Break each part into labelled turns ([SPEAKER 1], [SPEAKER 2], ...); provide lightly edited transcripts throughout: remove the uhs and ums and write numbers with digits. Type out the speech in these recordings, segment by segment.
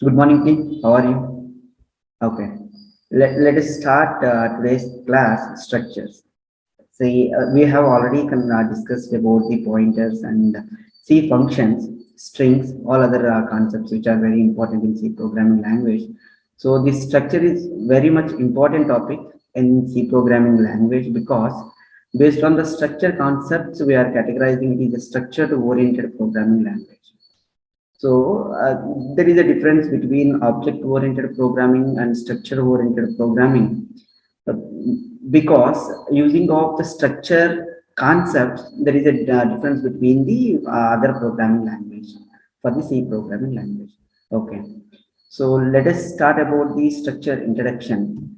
[SPEAKER 1] So good morning, team. How are you? Okay. Let us start today's class structures. See, we have already discussed about the pointers and C functions, strings, all other concepts which are very important in C programming language. So this structure is very much important topic in C programming language because based on the structure concepts, we are categorizing it as a structured oriented programming language. So there is a difference between object-oriented programming and structure-oriented programming uh, because using of the structure concepts, there is a difference between the other programming language for the C programming language. Okay, so let us start about the structure introduction.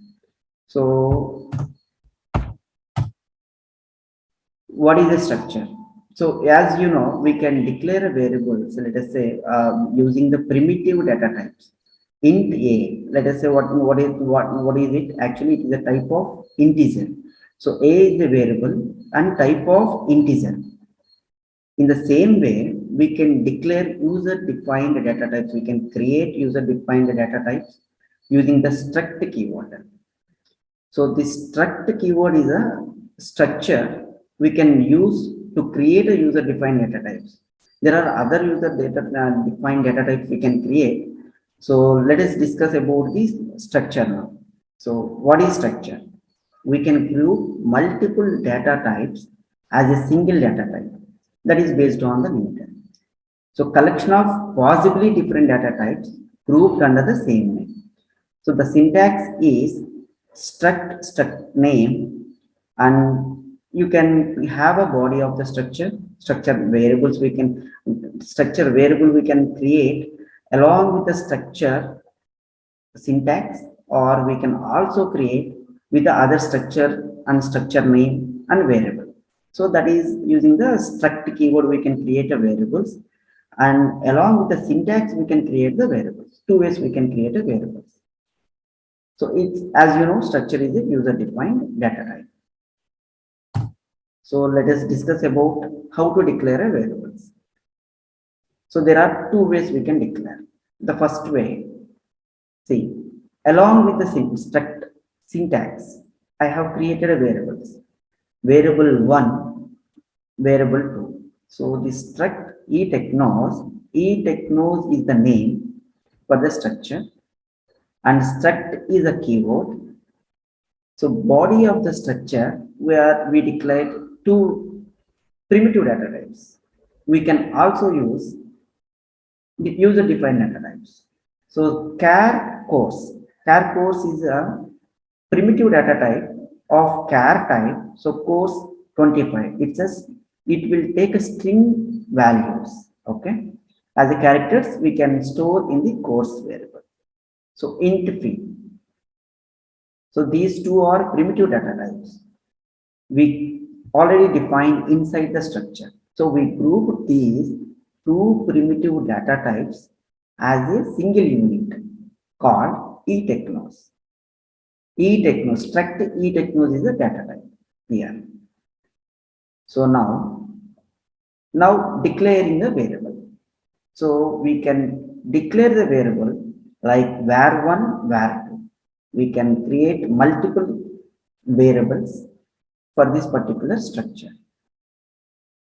[SPEAKER 1] So what is a structure? So as you know, we can declare a variable. So let us say using the primitive data types. Int a. Let us say what is it? Actually, it is a type of integer. So a is a variable and type of integer. In the same way, we can declare user-defined data types. We can create user-defined data types using the struct keyword. So this struct keyword is a structure we can use to create a user-defined data types. There are other user-defined data types we can create. So let us discuss about this structure now. So what is structure? We can group multiple data types as a single data type that is based on the meter. So collection of possibly different data types grouped under the same name. So the syntax is struct name, and you can have a body of the structure variables structure variable we can create along with the structure syntax, or we can also create with the other structure and structure name and variable. So that is using the struct keyword we can create a variables, and along with the syntax we can create the variables. Two ways we can create a variables. So it's, as you know, structure is a user-defined data type. So let us discuss about how to declare a variables. So there are two ways we can declare. The first way, see, along with the struct syntax, I have created a variables. Variable 1, variable 2. So the struct etechnoz is the name for the structure, and struct is a keyword. So body of the structure where we declared two primitive data types. We can also use the user-defined data types. So char course is a primitive data type of char type. So course 25. It will take a string values. Okay, as a characters we can store in the course variable. So int fee. So these two are primitive data types we already defined inside the structure. So we group these two primitive data types as a single unit called etechnoz. Struct etechnoz is a data type here. So now declaring a variable. So we can declare the variable like var1, var2. We can create multiple variables for this particular structure.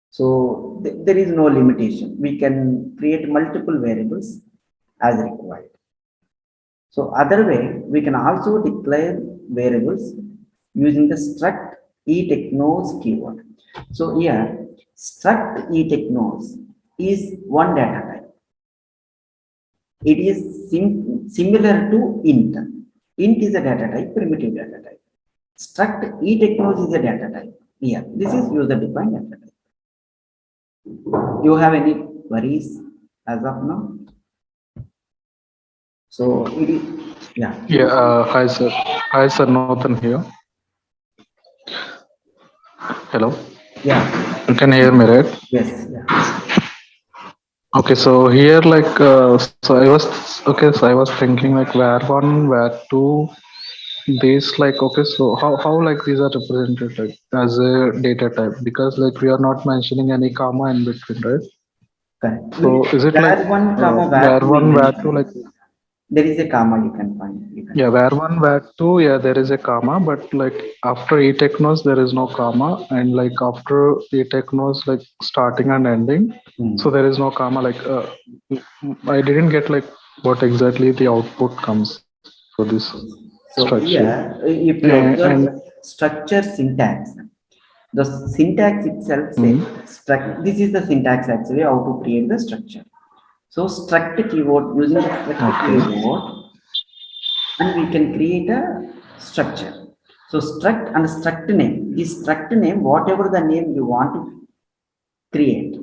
[SPEAKER 1] So there is no limitation. We can create multiple variables as required. So other way, we can also declare variables using the struct etechnoz keyword. So here, struct etechnoz is one data type. It is similar to int. Int is a data type, primitive data type. Struct etechnoz is a data type. Here, this is user-defined data type. You have any worries as of now? So it is, yeah.
[SPEAKER 2] Yeah, hi sir. Hi sir, Nathan here. Hello.
[SPEAKER 1] Yeah.
[SPEAKER 2] You can hear me, right?
[SPEAKER 1] Yes. Yeah.
[SPEAKER 2] Okay, so here so I was thinking like where one, where two, these like okay, so how like these are represented like as a data type because like we are not mentioning any comma in between, right?
[SPEAKER 1] Correct.
[SPEAKER 2] So is it like
[SPEAKER 1] Var one comma var
[SPEAKER 2] where
[SPEAKER 1] two we
[SPEAKER 2] one, where two
[SPEAKER 1] mentioned.
[SPEAKER 2] like
[SPEAKER 1] There is a comma you can find. You can
[SPEAKER 2] Yeah,
[SPEAKER 1] find.
[SPEAKER 2] where one, where two, yeah, there is a comma, but like after etechnos, there is no comma, and like after etechnos, like starting and ending, so
[SPEAKER 1] Hmm.
[SPEAKER 2] there is no comma. Like, I didn't get like what exactly the output comes for this
[SPEAKER 1] So
[SPEAKER 2] structure,
[SPEAKER 1] here, if you
[SPEAKER 2] and
[SPEAKER 1] observe the structure syntax, the syntax itself
[SPEAKER 2] mm,
[SPEAKER 1] says struct. This is the syntax actually how to create the structure. So struct keyword, using the struct
[SPEAKER 2] okay,
[SPEAKER 1] keyword, and we can create a structure. So struct and struct name. This struct name, whatever the name you want to create,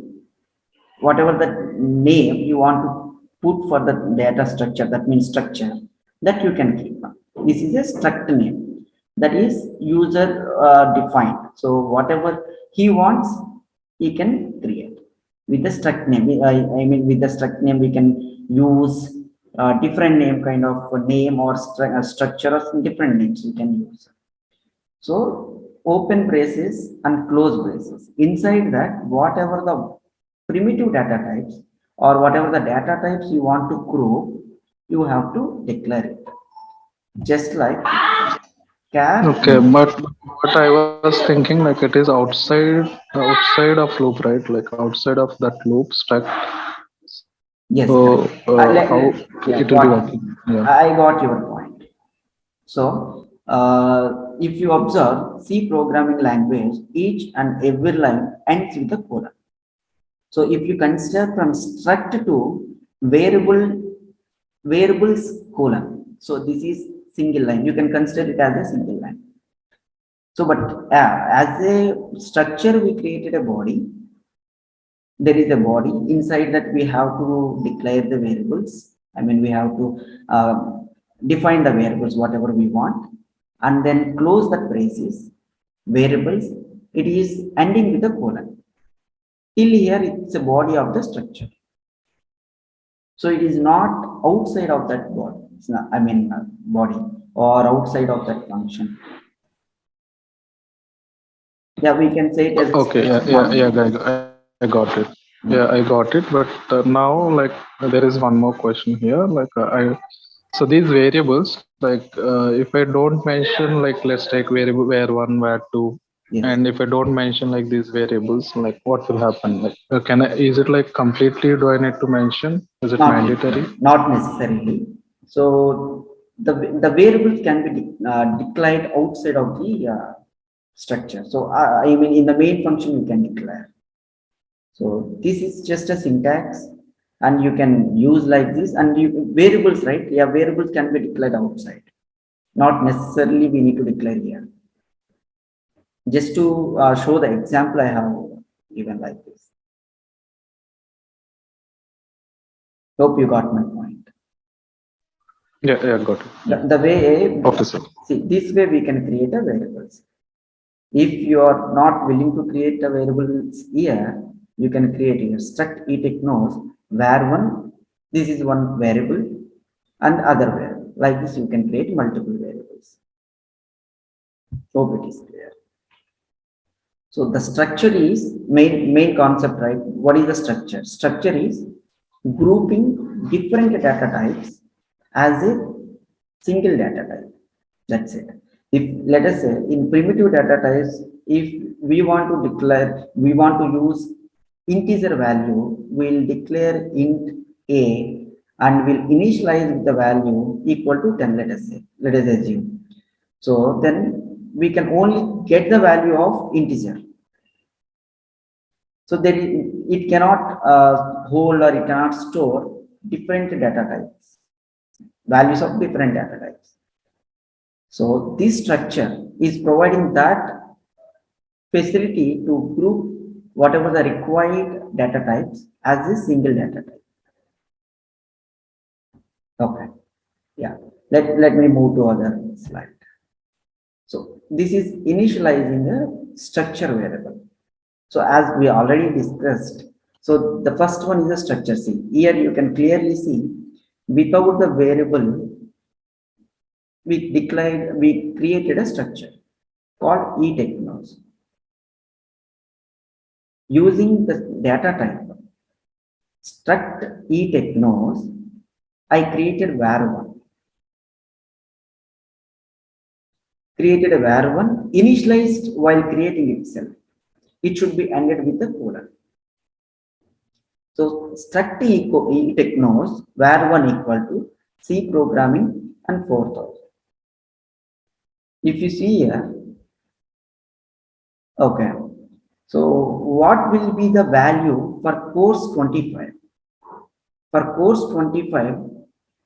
[SPEAKER 1] whatever the name you want to put for the data structure, that means structure, that you can keep. This is a struct name that is user defined. So whatever he wants, he can create with the struct name. I mean, with the struct name we can use different name, kind of a name, or structure, or some different names we can use. So open braces and close braces. Inside that, whatever the primitive data types or whatever the data types you want to group, you have to declare it. Just like char
[SPEAKER 2] okay, but I was thinking like it is outside of loop, right? Like outside of that loop stack.
[SPEAKER 1] yes,
[SPEAKER 2] So
[SPEAKER 1] correct.
[SPEAKER 2] how
[SPEAKER 1] Yeah,
[SPEAKER 2] it will be working? Yeah.
[SPEAKER 1] I got your point. So, if you observe C programming language, each and every line ends with a colon. So, if you consider from struct to variables colon, so this is single line. You can consider it as a single line. So, but as a structure, we created a body. There is a body inside that we have to declare the variables. I mean, we have to define the variables whatever we want, and then close the braces. Variables, it is ending with a colon. Till here it's a body of the structure, so it is not outside of that body. It's not, I mean, body, or outside of that function. Yeah, we can say it as a
[SPEAKER 2] Okay,
[SPEAKER 1] structure
[SPEAKER 2] yeah,
[SPEAKER 1] model.
[SPEAKER 2] I got it. Yeah, I
[SPEAKER 1] Yeah.
[SPEAKER 2] got it. But now, like, there is one more question here. Like, so these variables, like, if I don't mention, like, let's take variable where one, where two,
[SPEAKER 1] Yes.
[SPEAKER 2] and if I don't mention like these variables, like, what will happen? Like, can I? Is it like completely? Do I need to mention? Is it
[SPEAKER 1] Not
[SPEAKER 2] mandatory?
[SPEAKER 1] not necessarily. So the variables can be declared outside of the structure. So I mean, in the main function you can declare. So this is just a syntax, and you can use like this. And variables, right? Yeah, variables can be declared outside. Not necessarily we need to declare here. Just to show the example, I have given like this. Hope you got my point.
[SPEAKER 2] Yeah, got it. Yeah.
[SPEAKER 1] The way,
[SPEAKER 2] Okay, sir.
[SPEAKER 1] see, this way we can create a variables. If you are not willing to create a variables here, you can create a struct etechnoz where one, this is one variable and other variable. Like this, you can create multiple variables. Hope it is clear. So the structure is main concept, right? What is the structure? Structure is grouping different data types as a single data type. That's it. If, let us say, in primitive data types, if we want to declare, we want to use integer value, we'll declare int a, and we'll initialize with the value equal to 10, let us say, let us assume. So then we can only get the value of integer. So there is, it cannot hold, or it cannot store different data types, values of different data types. So this structure is providing that facility to group whatever the required data types as a single data type. Okay. Yeah. Let me move to other slide. So this is initializing a structure variable. So as we already discussed, so the first one is a structure. See, here you can clearly see without the variable, we created a structure called etechnoz. Using the data type struct etechnoz, I created var1. Created a var1 initialized while creating itself. It should be ended with a colon. So struct etechnoz var1 equal to C programming and 4000. If you see here, okay. So what will be the value for course 25? For course 25,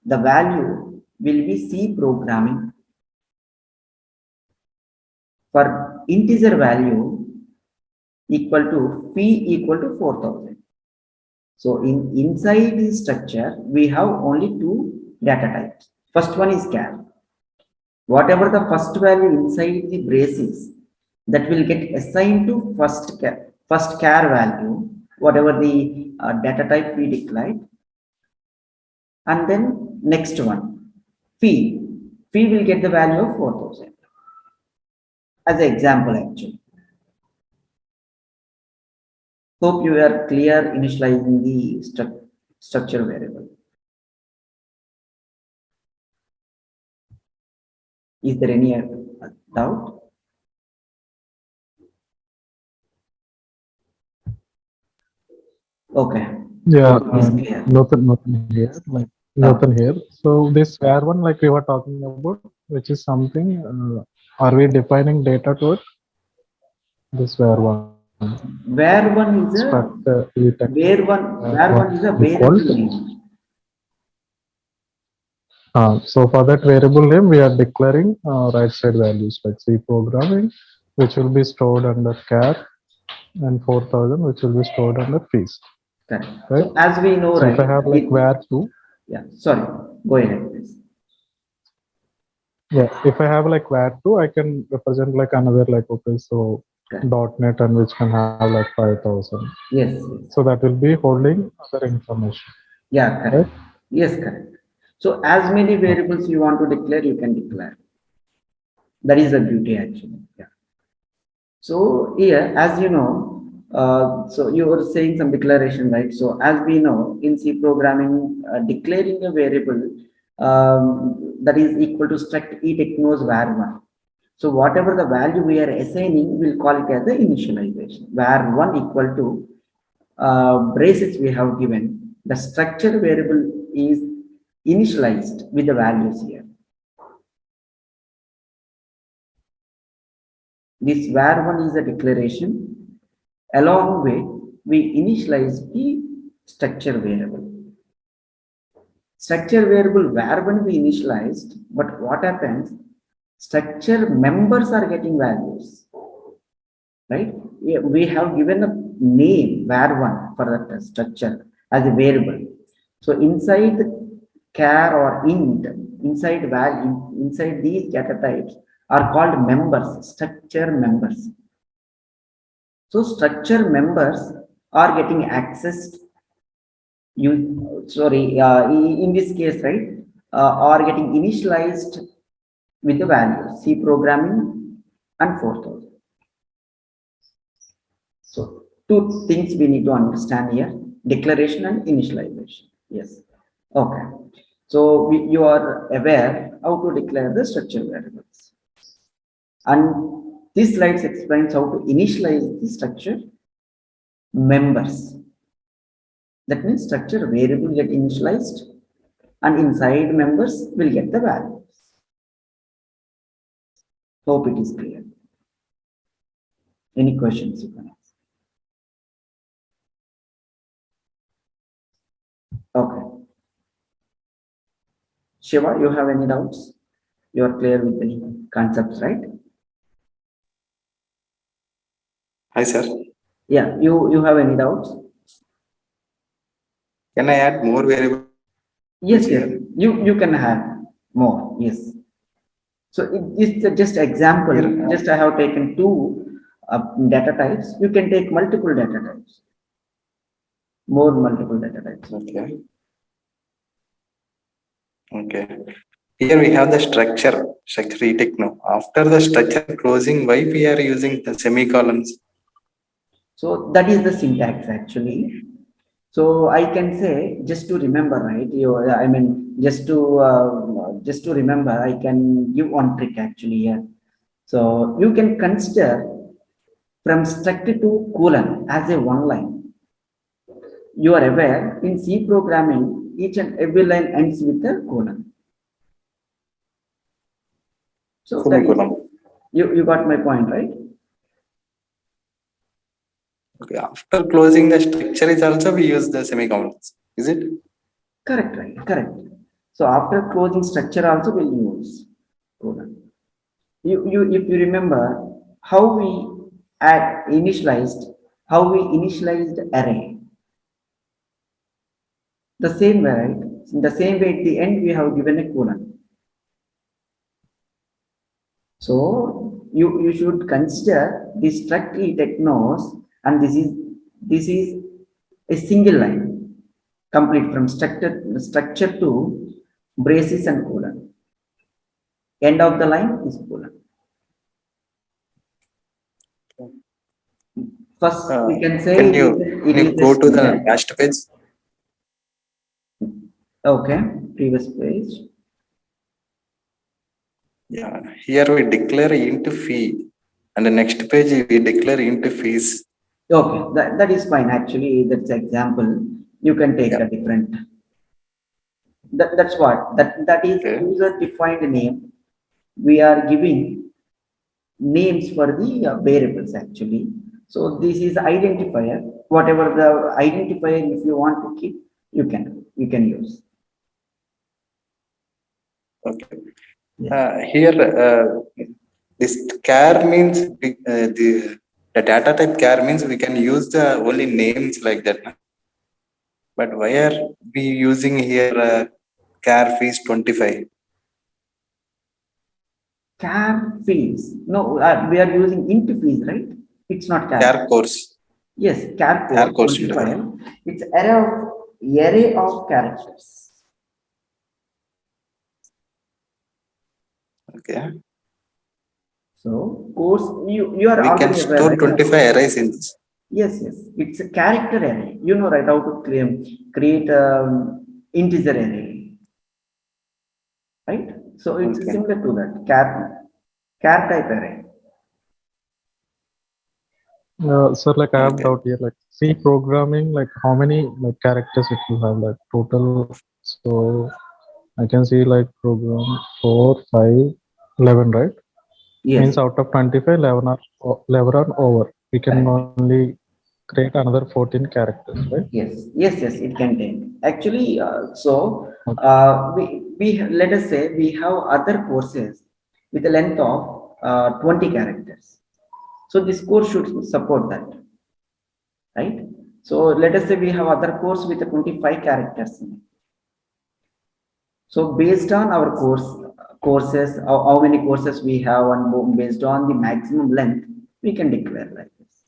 [SPEAKER 1] the value will be C programming. For integer value equal to fee equal to 4000. So inside this structure, we have only two data types. First one is char. Whatever the first value inside the braces, that will get assigned to first char value, whatever the data type we declared. And then next one, fee. Fee will get the value of 4000 as an example actually. Hope you are clear initializing the structure variable. Is there any doubt? Okay.
[SPEAKER 2] Yeah,
[SPEAKER 1] Hope it is clear.
[SPEAKER 2] nothing here. Like nothing
[SPEAKER 1] Okay.
[SPEAKER 2] here. So this where one, like we were talking about, which is something. Are we defining data to it? This where one
[SPEAKER 1] Where one is
[SPEAKER 2] struct
[SPEAKER 1] a
[SPEAKER 2] where
[SPEAKER 1] where
[SPEAKER 2] one
[SPEAKER 1] one is a
[SPEAKER 2] equal
[SPEAKER 1] variable
[SPEAKER 2] to.
[SPEAKER 1] name.
[SPEAKER 2] So for that variable name, we are declaring right side values like C programming, which will be stored under char, and 4000, which will be stored under fees.
[SPEAKER 1] Correct.
[SPEAKER 2] Right.
[SPEAKER 1] So as we know,
[SPEAKER 2] So if
[SPEAKER 1] right?
[SPEAKER 2] I have like where two,
[SPEAKER 1] Yeah. Sorry. Go ahead, please.
[SPEAKER 2] yeah, if I have like where two, I can represent like another like okay, so
[SPEAKER 1] Correct.
[SPEAKER 2] .NET and which can have like 5000.
[SPEAKER 1] Yes.
[SPEAKER 2] So that will be holding other information.
[SPEAKER 1] Yeah. Correct.
[SPEAKER 2] Right.
[SPEAKER 1] Yes. Correct. So as many variables you want to declare, you can declare. That is the beauty actually. Yeah. So here, as you know, so you were saying some declaration, right? So as we know in C programming, declaring a variable that is equal to struct etechnoz var1. So whatever the value we are assigning, we'll call it as the initialization. Var1 equal to braces we have given. The structure variable is initialized with the values here. This var1 is a declaration. Along with, we initialize the structure variable. Structure variable var1 we initialized, but what happens? Structure members are getting values, right? We have given a name var1 for that structure as a variable. So inside the char or int, inside value, inside these data types are called members, structure members. So structure members are getting accessed. In this case, right, are getting initialized with the value C programming and 4000. So two things we need to understand here: declaration and initialization. Yes. Okay. So you are aware how to declare the structure variables, and this slide explains how to initialize the structure members. That means structure variable get initialized and inside members will get the values. Hope it is clear. Any questions you can ask? Okay. Shiva, you have any doubts? You are clear with the concepts, right?
[SPEAKER 3] Hi, sir.
[SPEAKER 1] Yeah, you have any doubts?
[SPEAKER 3] Can I add more variables
[SPEAKER 1] Yes, yes.
[SPEAKER 3] here?
[SPEAKER 1] You can have more. Yes. So it's just example.
[SPEAKER 3] Here,
[SPEAKER 1] Just I have taken two data types. You can take multiple data types. More multiple data types.
[SPEAKER 3] okay. Okay. Here we have the structure techno. After the structure closing, why we are using the semicolons?
[SPEAKER 1] So that is the syntax actually. So I can say, just to remember, right? I mean, just to remember, I can give one trick actually here. So you can consider from structure to colon as a one line. You are aware in C programming, each and every line ends with a colon. So that is,
[SPEAKER 3] Semicolon.
[SPEAKER 1] you got my point, right?
[SPEAKER 3] Okay. After closing the structure is also we use the semicolons. Is it?
[SPEAKER 1] Correct, right? Correct. So after closing structure also we'll use colon. If you remember how we how we initialized array, the same way, right? In the same way at the end we have given a colon. So you should consider this struct etechnoz, and this is a single line complete from structure to braces and colon. End of the line is colon. First, we can say
[SPEAKER 3] Can
[SPEAKER 1] it
[SPEAKER 3] you
[SPEAKER 1] is a
[SPEAKER 3] go to the
[SPEAKER 1] string.
[SPEAKER 3] last page?
[SPEAKER 1] Okay, previous page.
[SPEAKER 3] Yeah. Here we declare int fee, and the next page we declare int fees.
[SPEAKER 1] Okay, that is fine. Actually, that's example. You can take
[SPEAKER 3] Yeah.
[SPEAKER 1] a different. That's what that is
[SPEAKER 3] Okay.
[SPEAKER 1] user defined name. We are giving names for the variables actually. So this is identifier. Whatever the identifier, if you want to keep, you can use.
[SPEAKER 3] Okay.
[SPEAKER 1] Yes.
[SPEAKER 3] Here, this char means the data type char means we can use the only names like that. But why are we using here char fees 25?
[SPEAKER 1] Char fees. No, we are using int fees, right? It's not char.
[SPEAKER 3] Char course.
[SPEAKER 1] Yes, char
[SPEAKER 3] Char
[SPEAKER 1] code
[SPEAKER 3] course 25.
[SPEAKER 1] 25. It's array of characters.
[SPEAKER 3] Okay.
[SPEAKER 1] So course you are
[SPEAKER 3] We can
[SPEAKER 1] already aware,
[SPEAKER 3] store
[SPEAKER 1] right?
[SPEAKER 3] 25 arrays in this.
[SPEAKER 1] Yes, yes. It's a character array. You know, right? How to create integer array, right? So it's
[SPEAKER 3] Okay.
[SPEAKER 1] similar to that char type array.
[SPEAKER 2] Sir, like I have
[SPEAKER 3] Okay.
[SPEAKER 2] doubt here, like C programming, like how many like characters it will have, like total. So I can see like program 4, 5, 11, right?
[SPEAKER 1] Yes,
[SPEAKER 2] Means out of 25, 11 are, 11 are over. We can
[SPEAKER 1] correct.
[SPEAKER 2] only create another 14 characters, right?
[SPEAKER 1] Yes, yes, yes. It can take. Actually,
[SPEAKER 2] Okay.
[SPEAKER 1] we let us say we have other courses with a length of 20 characters. So this course should support that, right? So let us say we have other course with 25 characters in it. So based on our courses, how many courses we have, and based on the maximum length, we can declare like this.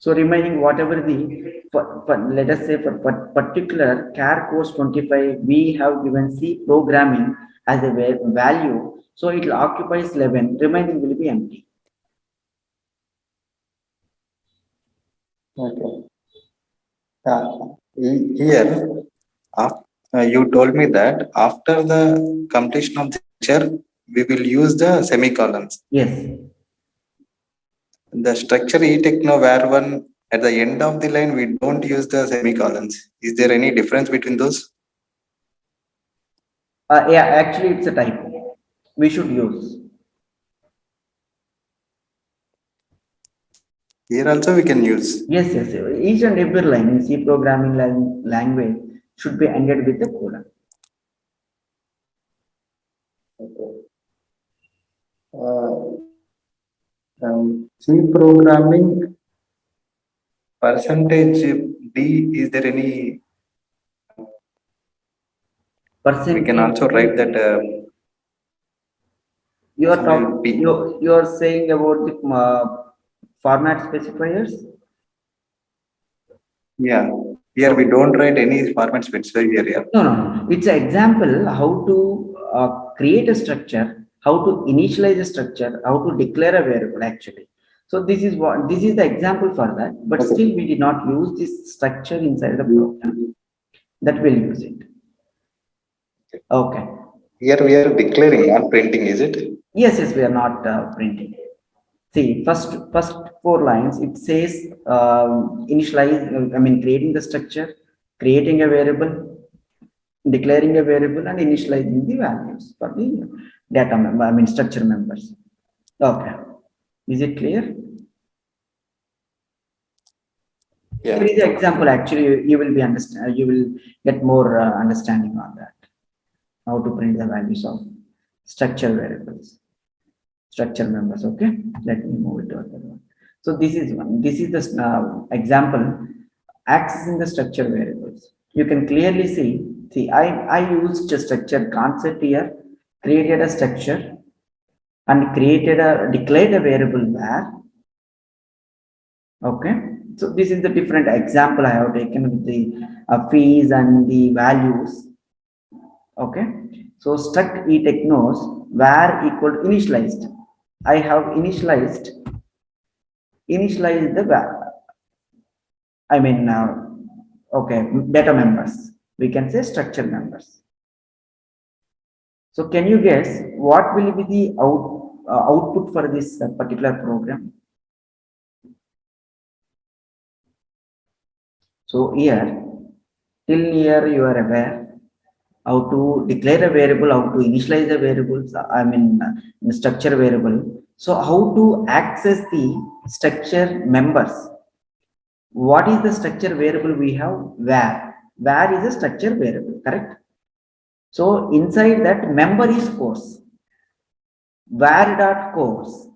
[SPEAKER 1] So remaining whatever let us say for particular CAR course 25, we have given C programming as a value. So it will occupies 11, remaining will be empty.
[SPEAKER 3] Okay. Here, you told me that after the completion of the structure, we will use the semicolons.
[SPEAKER 1] Yes.
[SPEAKER 3] The structure etechno where one at the end of the line we don't use the semicolons. Is there any difference between those?
[SPEAKER 1] Yeah, actually it's a type. We should use.
[SPEAKER 3] Here also we can use.
[SPEAKER 1] Yes, yes. Each and every line in C programming language should be ended with a colon.
[SPEAKER 3] C programming percentage D, is there any? We can
[SPEAKER 1] Percentage.
[SPEAKER 3] also write that
[SPEAKER 1] You are
[SPEAKER 3] percentage
[SPEAKER 1] talking.
[SPEAKER 3] B.
[SPEAKER 1] You are saying about the format specifiers.
[SPEAKER 3] Yeah. Here we
[SPEAKER 1] Okay.
[SPEAKER 3] don't write any format specifier here.
[SPEAKER 1] No, no, no. It's an example how to create a structure, how to initialize a structure, how to declare a variable actually. So this is the example for that, but
[SPEAKER 3] Okay.
[SPEAKER 1] still we did not use this structure inside the program. That will use it. Okay.
[SPEAKER 3] Here we are declaring, not printing, is it?
[SPEAKER 1] Yes, we are not printing. See, first four lines, it says initialize, I mean, creating the structure, creating a variable, declaring a variable, and initializing the values for the data member, I mean, structure members. Okay. Is it clear?
[SPEAKER 3] Yeah.
[SPEAKER 1] Here is the example. Actually, you will be understand. You will get more understanding on that. How to print the values of structure variables, structure members. Okay. Let me move it to other one. So this is one. This is the example accessing the structure variables. You can clearly see. See, I used a structure concept here, created a structure, and declared a variable var. Okay, so this is the different example I have taken with the fees and the values. Okay, so struct etechnoz var equal to initialized. I have initialized the var. I mean, okay, data members. We can say structure members. So can you guess what will be the output for this particular program? So here, till here you are aware how to declare a variable, how to initialize the variables, I mean, the structure variable. So how to access the structure members? What is the structure variable we have? Var. Var is a structure variable, correct? So inside that member is course. Var.course,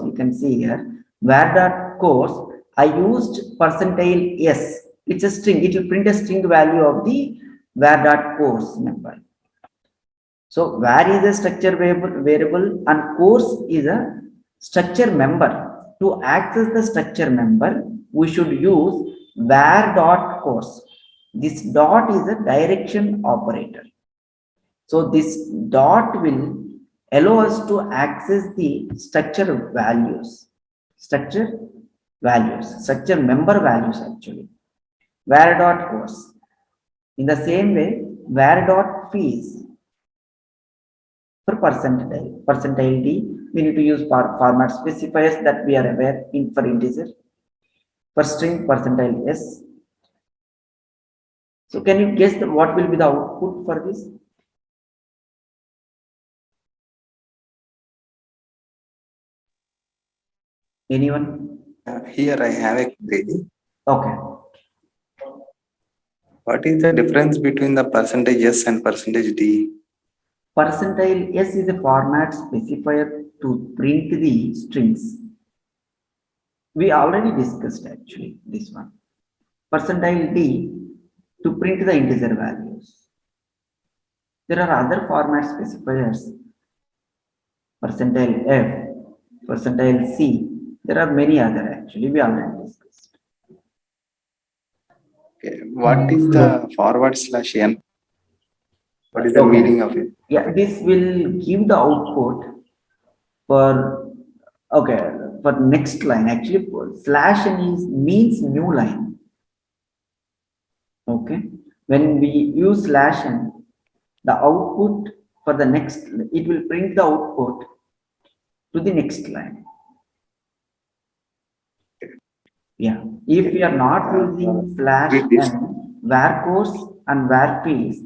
[SPEAKER 1] you can see here, var.course, I used percentile s. It's a string, it will print a string value of the var.course member. So var is a structure variable and course is a structure member. To access the structure member, we should use var.course. This dot is a direction operator. So this dot will allow us to access the structure structure member values actually. Var dot course. In the same way, var dot fees for percentile d, we need to use format specifiers that we are aware in for integer. For string, percentile s. So can you guess what will be the output for this? Anyone?
[SPEAKER 3] Here I have a query.
[SPEAKER 1] Okay.
[SPEAKER 3] What is the difference between the percentage S and percentage D?
[SPEAKER 1] Percentile S is a format specifier to print the strings. We already discussed actually this one. Percentile D to print the integer values. There are other format specifiers. Percentile F, percentile C. There are many other actually. We already discussed.
[SPEAKER 3] Okay. What is the forward slash N? What is the
[SPEAKER 1] Okay.
[SPEAKER 3] meaning of it?
[SPEAKER 1] Yeah, this will give the output for for next line. Actually, slash n is means new line. Okay, when we use slash n, the output for the next, it will print the output to the next line. Yeah, if we are not using slash n, var course and var piece,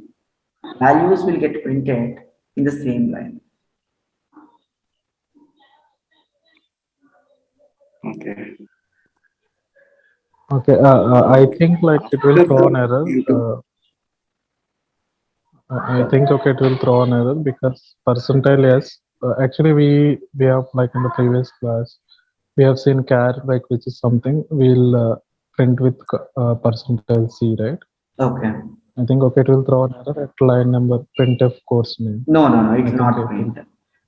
[SPEAKER 1] values will get printed in the same line.
[SPEAKER 3] Okay.
[SPEAKER 2] Okay, I think like it will throw an error. I think okay, it will throw an error because percentile yes. Actually, we have like in the previous class, we have seen char like which is something we'll print with percentile c, right?
[SPEAKER 1] Okay.
[SPEAKER 2] I think okay, it will throw an error at line number printf course name.
[SPEAKER 1] No, it
[SPEAKER 2] I
[SPEAKER 1] will
[SPEAKER 2] think
[SPEAKER 1] not print.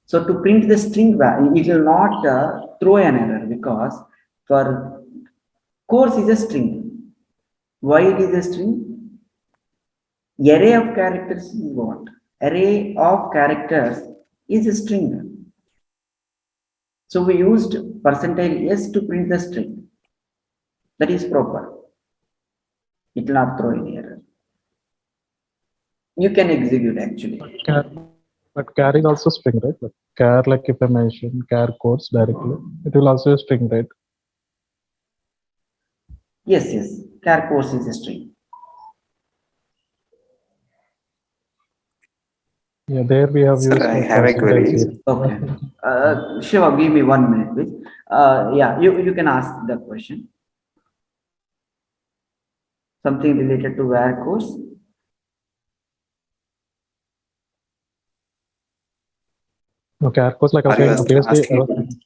[SPEAKER 1] So to print the string value, it will not throw an error because for course is a string. Why it is a string? Array of characters is what? Array of characters is a string. So we used percentile S to print the string. That is proper. It will not throw any error. You can execute actually.
[SPEAKER 2] But char is also string, right? But char, like if I mention char codes directly, it will also a string, right?
[SPEAKER 1] Yes, yes. Char course is a string.
[SPEAKER 2] Yeah, there we have
[SPEAKER 3] Sir,
[SPEAKER 2] used
[SPEAKER 3] I
[SPEAKER 2] like
[SPEAKER 3] have a
[SPEAKER 2] percentage
[SPEAKER 3] query.
[SPEAKER 2] here.
[SPEAKER 1] Okay. Shiva, give me 1 minute, please. Yeah, you can ask the question. Something related to where course.
[SPEAKER 2] No, char codes, like I was
[SPEAKER 3] Are you
[SPEAKER 2] saying previously,
[SPEAKER 3] asking?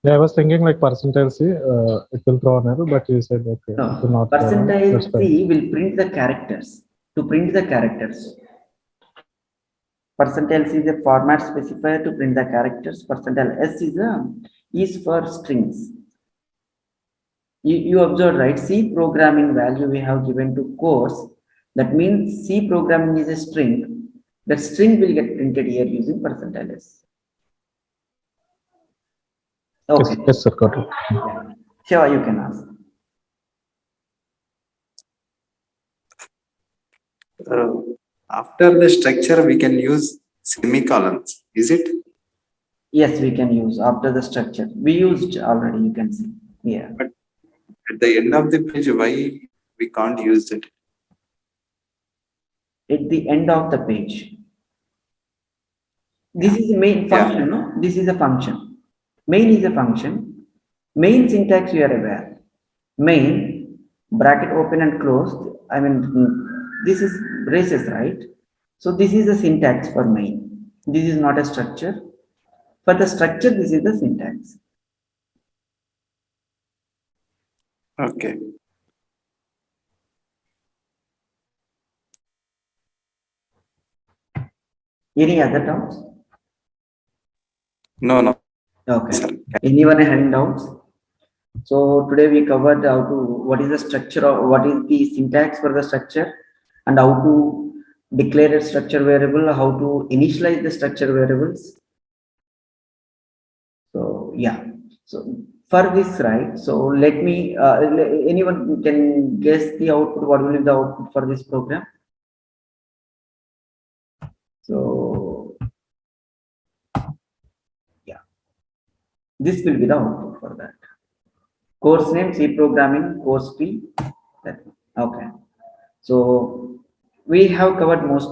[SPEAKER 2] I was thinking like percentage C, it will throw an error, but you said okay, it will
[SPEAKER 1] No,
[SPEAKER 2] not throw an error. That's
[SPEAKER 1] percentile
[SPEAKER 2] fine.
[SPEAKER 1] C will print the characters. To print the characters. Percentile C is a format specifier to print the characters. Percentile S is for strings. You observe, right? C programming value we have given to course. That means C programming is a string. That string will get printed here using percentile S.
[SPEAKER 2] Yes,
[SPEAKER 1] Okay.
[SPEAKER 2] yes, sir, got it.
[SPEAKER 1] Yeah. Sure, you can ask.
[SPEAKER 3] Uh, After the structure, we can use semicolons. Is it?
[SPEAKER 1] Yes, we can use after the structure. We used already, you can see. Yeah.
[SPEAKER 3] But at the end of the page, why we can't use it?
[SPEAKER 1] At the end of the page. This
[SPEAKER 3] Yeah.
[SPEAKER 1] is the main
[SPEAKER 3] Yeah.
[SPEAKER 1] function, no? This is a function. Main is a function. Main syntax you are aware. Main, bracket open and closed. I mean, this is braces, right? So this is the syntax for main. This is not a structure. For the structure, this is the syntax.
[SPEAKER 3] Okay.
[SPEAKER 1] Any other doubts?
[SPEAKER 3] No, no,
[SPEAKER 1] Okay.
[SPEAKER 3] sir.
[SPEAKER 1] Anyone having doubts? So today we covered how to what is the structure of what is the syntax for the structure and how to declare a structure variable, how to initialize the structure variables. So yeah. So for this, right? So let me anyone can guess the output. What will be the output for this program? So yeah, this will be the output for that. Course name C programming course fee. That okay. So we have covered most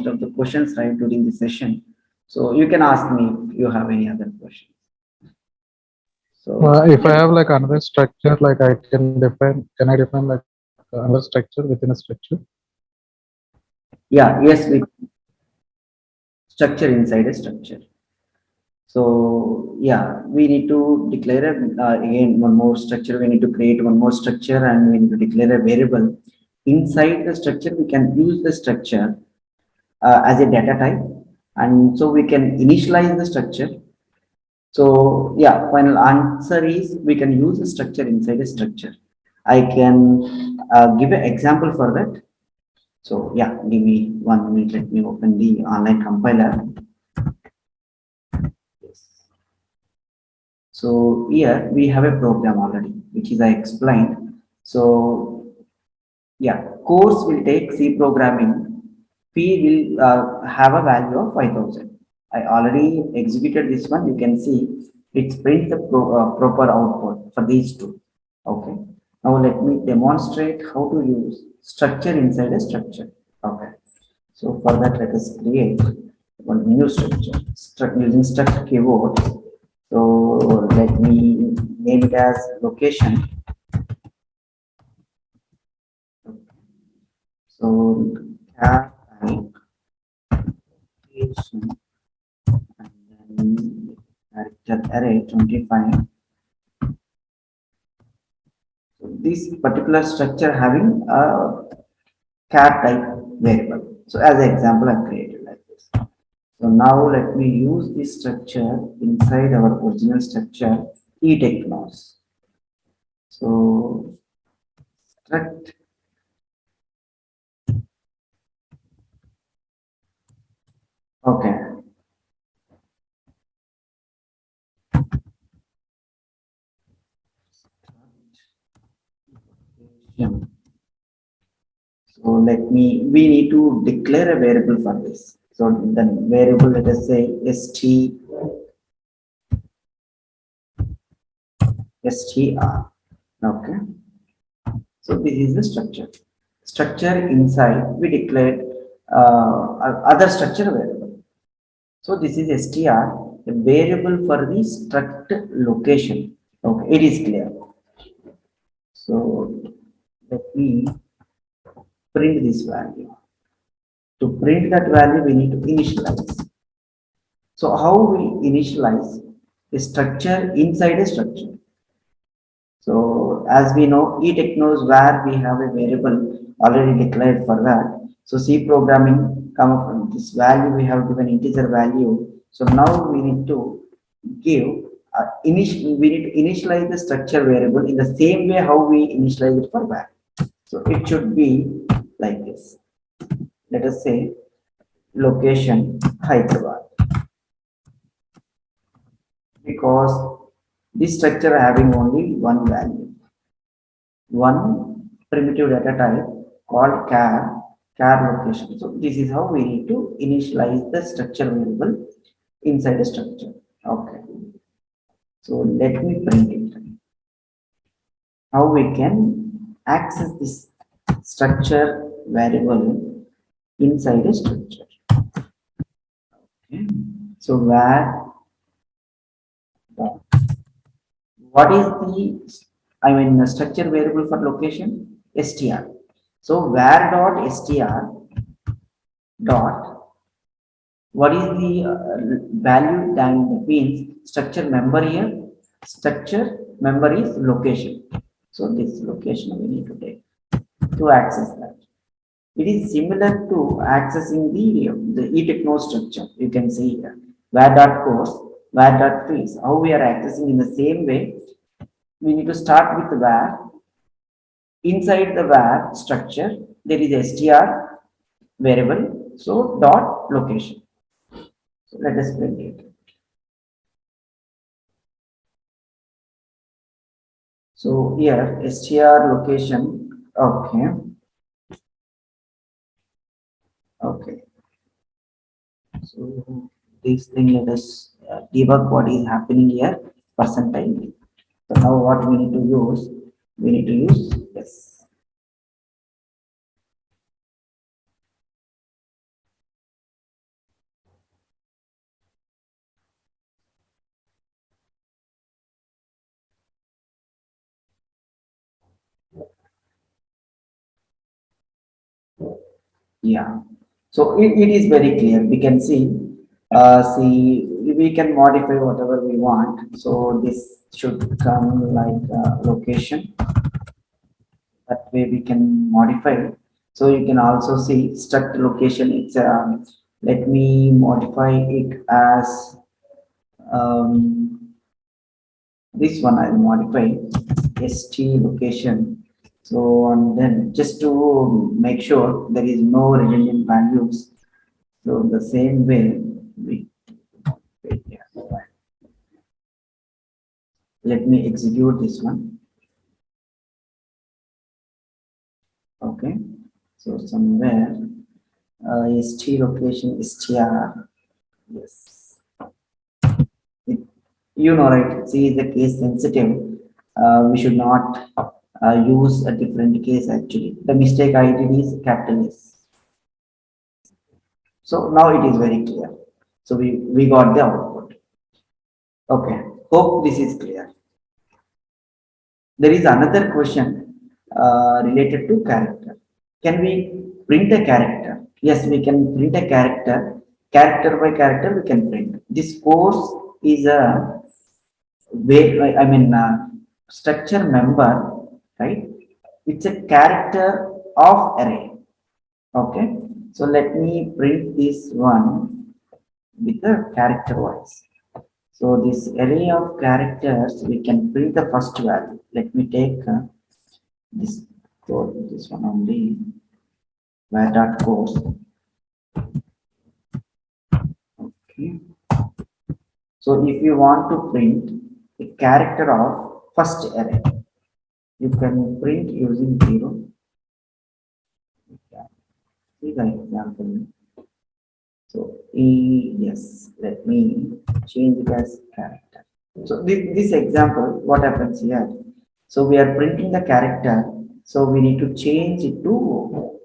[SPEAKER 1] of the questions right during the session. So you can ask me if you have any other questions. So
[SPEAKER 2] If I have like another structure, like I can I define like another structure within a structure?
[SPEAKER 1] yeah, yes, we structure inside a structure. So yeah, we need to declare again one more structure. We need to create one more structure and we need to declare a variable. Inside the structure, we can use the structure as a data type, and so we can initialize the structure. So yeah, final answer is we can use a structure inside a structure. I can give an example for that. So yeah, give me 1 minute. Let me open the online compiler. Yes. So here we have a program already, which is I explained. So yeah, course will take C programming. Fee will have a value of 5,000. I already executed this one. You can see it prints the proper output for these two. Okay. Now let me demonstrate how to use structure inside a structure. Okay. So for that, let us create one new structure using struct keyword. So let me name it as location. So cat type location and then character array 25. So this particular structure having a cat type variable. So as an example, I created like this. So now let me use this structure inside our original structure etechnoz. So struct okay. Yeah. So we need to declare a variable for this. So the variable, let us say str. Okay. So this is the structure. Structure inside we declared other structure variable. So this is str, a variable for the struct location. Okay, it is clear. So let me print this value. To print that value, we need to initialize. So how we initialize a structure inside a structure? So as we know, etechnoz where we have a variable already declared for that. So C programming come up from this value, we have given integer value. So now we need to give we need to initialize the structure variable in the same way how we initialize it for var. So it should be like this. Let us say location Hyderabad, because this structure having only one value, one primitive data type called char location. So this is how we need to initialize the structure variable inside the structure. Okay. So let me print it. How we can access this structure variable inside a structure. Okay. So what is the structure variable for location? Str. So var dot str dot, what is the value that means structure member here? Structure member is location. So this location we need to take to access that. It is similar to accessing the etechnoz structure. You can see here var dot course, var dot fields. How we are accessing in the same way. We need to start with var. Inside the var structure, there is a str variable. So dot location. So let us print it. So here str location. Okay. Okay. So this thing, let us debug what is happening here percentile. So now what we need to use? We need to use this. Yeah. So it is very clear. We can see, we can modify whatever we want. So this should come like location. That way we can modify it. So you can also see struct location. It's let me modify it as this one. I'll modify st location. So and then just to make sure there is no redundant values. So the same way we yeah. Let me execute this one. Okay. So somewhere st location str. Yes. It, you know, right? C is the case sensitive. We should not use a different case actually. The mistake I did is capital S. So now it is very clear. So we got the output. Okay. Hope this is clear. There is another question related to character. Can we print a character? Yes, we can print a character. Character by character, we can print. This course is a way, structure member, right? It's a character of array. Okay. So let me print this one with the character wise. So this array of characters, we can print the first value. Let me take this code, this one only, var dot course. Okay. So if you want to print a character of first array, you can print using 0. Yeah. See the example. So yes, let me change it as character. So this example, what happens here? So we are printing the character. So we need to change it to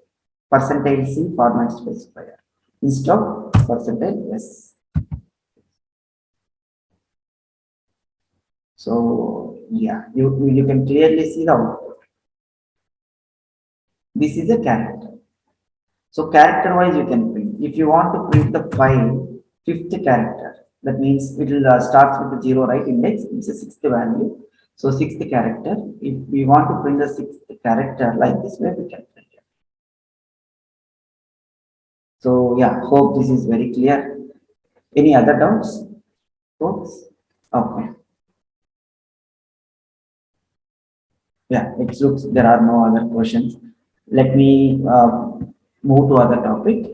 [SPEAKER 1] percentage %C format specifier instead of percentage %S. So yeah, you can clearly see the output. This is a character. So character wise you can print. If you want to print the file fifth character, that means it will starts with the 0, right? Index, it's a sixth value. So sixth character. If we want to print the sixth character like this way, we can print it. So yeah, hope this is very clear. Any other doubts, folks? Okay. Yeah, it looks there are no other questions. Let me move to other topic.